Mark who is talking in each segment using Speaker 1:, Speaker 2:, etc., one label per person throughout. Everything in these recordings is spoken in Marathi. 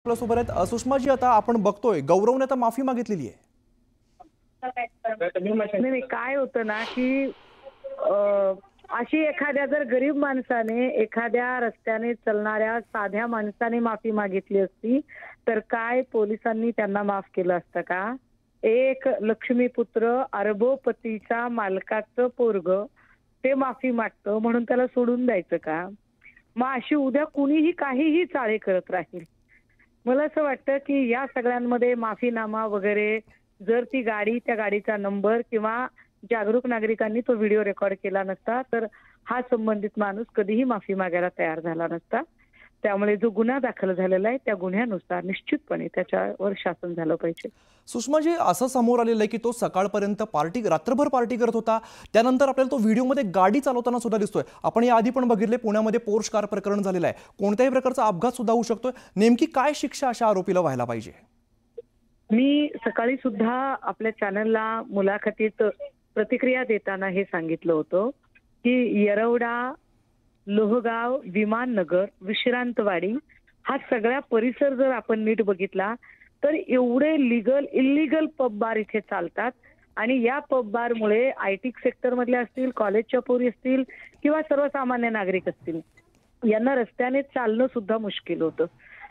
Speaker 1: आपल्यासोबत आहेत सुषमाजी। आता आपण बघतोय गौरवने आता माफी मागितलेली आहे।
Speaker 2: नाही काय होतं ना की अशी एखाद्या जर गरीब माणसाने एखाद्या रस्त्याने चालणाऱ्या साध्या माणसाने माफी मागितली असती तर काय पोलिसांनी त्यांना माफ केलं असतं का? एक लक्ष्मीपुत्र अरबोपतीचा मालकाचं पोरग ते माफी मागतं म्हणून त्याला सोडून द्यायचं का? मग अशी उद्या कुणीही काहीही चाळे करत राहील। मला असं वाटतं की या सगळ्यांमध्ये माफीनामा वगैरे जर ती गाडी त्या गाडीचा नंबर किंवा जागरूक नागरिकांनी तो व्हिडिओ रेकॉर्ड केला नसता तर हा संबंधित माणूस कधीही माफी मागायला तयार झाला नसता। त्यामुळे जो गुन्हा दाखल झालेला आहे त्या गुन्ह्यानुसार निश्चितपणे त्याच्यावर शासन झालं पाहिजे।
Speaker 1: सुषमाजी, असं समोर आलेलं आहे की तो सकाळपर्यंत रात्रभर पार्टी करत होता, त्यानंतर आपल्याला तो व्हिडिओमध्ये गाडी चालवताना सुद्धा दिसतोय। आपण या आधी पण बघितले पुण्यामध्ये पोर्श कार प्रकरण झालेलं आहे, कोणत्याही प्रकारचा अपघात सुद्धा होऊ शकतोय। नेमकी काय शिक्षा अशा आरोपीला व्हायला पाहिजे?
Speaker 2: मी सकाळी सुद्धा आपल्या चॅनलला मुलाखतीत प्रतिक्रिया देताना हे सांगितलं होतं की येरवडा, लोहगाव, विमाननगर, विश्रांतवाडी हा सगळा परिसर जर आपण नीट बघितला तर एवढे लीगल इल्लीगल पब बार इथे चालतात आणि या पब बारमुळे आयटी सेक्टर मधले असतील, कॉलेजच्या पोरी असतील किंवा सर्वसामान्य नागरिक असतील यांना रस्त्याने चालणं सुद्धा मुश्किल होतं।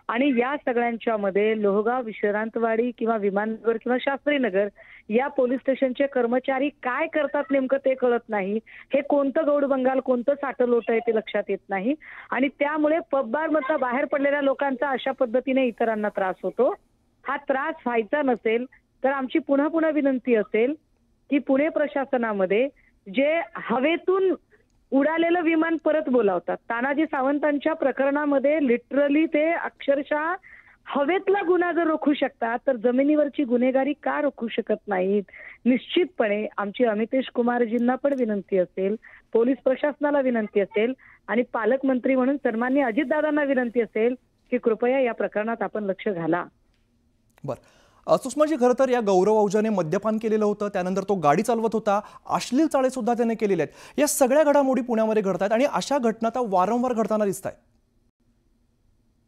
Speaker 2: आणि या सगळ्यांच्या मध्ये लोहगाव, विश्रांतवाडी किंवा विमाननगर किंवा शास्त्रीनगर या पोलीस स्टेशनचे कर्मचारी काय करतात नेमकं ते कळत नाही। हे कोणतं गौड बंगाल कोणतं साठलोट आहे ते लक्षात येत नाही आणि त्यामुळे पब बार मधला बाहेर पडलेल्या लोकांचा अशा पद्धतीने इतरांना त्रास होतो। हा त्रास व्हायचा नसेल तर आमची पुन्हा पुन्हा विनंती असेल की पुणे प्रशासनामध्ये जे हवेतून उडालेलं विमान परत बोलावतात, तानाजी सावंतांच्या प्रकरणामध्ये लिटरली ते अक्षरशः हवेतला गुन्हा जर रोखू शकतात तर जमिनीवरची गुन्हेगारी का रोखू शकत नाहीत? निश्चितपणे आमची अमितेश कुमारजींना पण विनंती असेल, पोलीस प्रशासनाला विनंती असेल आणि पालकमंत्री म्हणून सन्माननीय अजितदादांना विनंती असेल की कृपया या प्रकरणात आपण लक्ष घाला।
Speaker 1: बरं सुषमाजी, खरं तर या गौरव औजाने मद्यपान केलेलं होतं, त्यानंतर तो गाडी चालवत होता, अश्लील चाळे सुद्धा त्याने केलेले आहेत। या सगळ्या घडामोडी पुण्यामध्ये घडतात आणि अशा घटना तर वारंवार घडताना दिसत आहेत।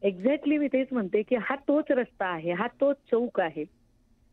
Speaker 2: एक्झॅक्टली मी तेच म्हणते की हा तोच रस्ता आहे, हा तोच चौक आहे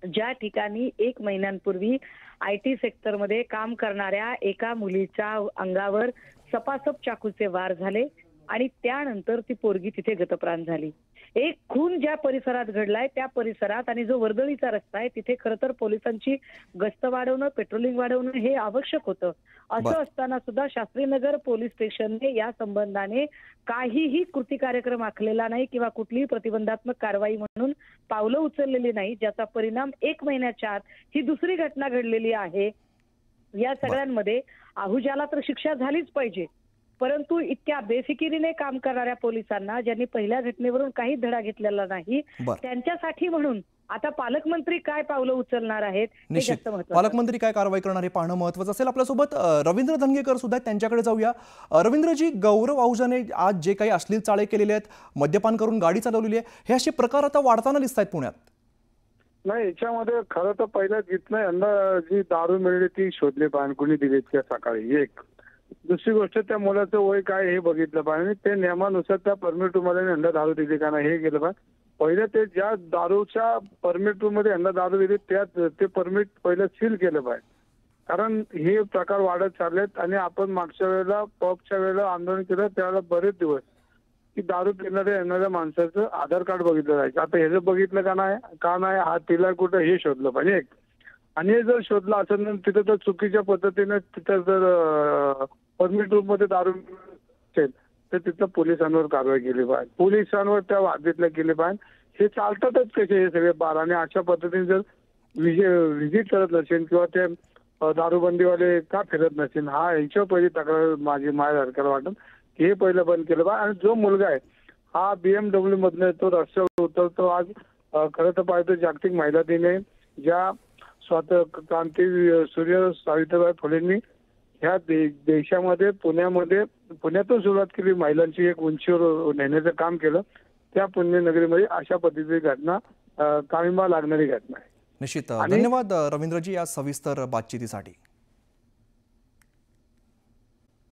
Speaker 2: ज्या ठिकाणी 1 महिन्यांपूर्वी आयटी सेक्टरमध्ये काम करणाऱ्या एका मुलीच्या अंगावर सपासप चाकूचे वार झाले आणि त्यानंतर ती पोरगी तिथे गतप्राण झाली। एक खून ज्या परिसरात घडलाय त्या परिसरात आणि जो वर्दळीचा रस्ता आहे तिथे खरं तर पोलिसांची गस्त वाढवणं, पेट्रोलिंग वाढवणं हे आवश्यक होतं। असं असताना सुद्धा शास्त्रीनगर पोलीस स्टेशनने या संबंधाने काहीही कृती कार्यक्रम आखलेला नाही किंवा कुठलीही प्रतिबंधात्मक कारवाई म्हणून पावलं उचललेली नाही, ज्याचा परिणाम 1 महिन्याच्या आत ही दुसरी घटना घडलेली आहे। या सगळ्यांमध्ये अहुजाला तर शिक्षा झालीच पाहिजे, परंतु इतक्या बेफिकिरीने काम करणाऱ्या पोलिसांना ज्यांनी पहिल्या घटनेवरून काही धडा घेतलेला नाही त्यांच्यासाठी म्हणून आता पालकमंत्री काय पावलं उचलणार आहेत हे जास्त महत्त्वाचं।
Speaker 1: पालकमंत्री काय कारवाई करणार हे पाहणं महत्त्वाचं असेल। आपल्यासोबत रवींद्र धंगेकर सुद्धा आहेत, त्यांच्याकडे जाऊया। रवींद्रजी, गौरव औजाने आज जे काही अश्लील चाळे केलेले आहेत, मद्यपान करून गाडी चालवलेली आहे, हे असे प्रकार आता वाढताना दिसत आहेत पुण्यात।
Speaker 3: नाही, याच्यामध्ये खरं तर पहिला जिथनं यांना जी दारू मिळली ती शोधली पाहिजे, कुणी दिली इतक्या सकाळी। एक दुसरी गोष्ट त्या मुलाचं वय काय हे बघितलं पाहिजे, ते नियमानुसार त्या परमिट मध्ये यांना दारू दिली का नाही हे गेलं पाहिजे। पहिलं ते ज्या दारूच्या परमिट मध्ये यांना दारू दिली ते परमिट पहिलं सील केलं पाहिजे, कारण हे प्रकार वाढत चाललेत। आणि आपण मागच्या वेळेला पबच्या वेळेला आंदोलन केलं त्यावेळेला बरेच दिवस की दारू पिणाऱ्या येणाऱ्या माणसाचं आधार कार्ड बघितलं जायचं। आता हे जर बघितलं का नाही हा तिला कुठं हे शोधलं पाहिजे एक। आणि हे जर शोधलं असेल तिथं तर चुकीच्या पद्धतीने तिथं जर परमिट मध्ये दारू असेल तर तिथं पोलिसांवर कारवाई केली पाहिजे, पोलिसांवर त्या वादीतल्या केली पाहिजे। हे चालतातच कसे हे सगळे बार, आणि अशा पद्धतीने जर व्हिजिट करत नसेल किंवा ते दारूबंदीवाले का फिरत नसेल, हा यांच्यावर पहिली तक्रार माझ्या सरकारला वाटत की हे पहिलं बंद केलं पाहिजे। आणि जो मुलगा आहे हा BMW मधनं तो रस्त्यावर उतरतो, आज खरं तर पाहिजे जागतिक महिला दिने ज्या क्रांती सूर्य सावित्रीबाई फुलेंनी ह्या देशामध्ये पुण्यातून सुरुवात केली, महिलांची एक उंचीवर नेण्याचं काम केलं, त्या पुण्यनगरीमध्ये अशा पद्धतीची घटना काळिंबा लागणारी घटना आहे।
Speaker 1: निश्चित धन्यवाद रवींद्रजी या सविस्तर बातचीतीसाठी।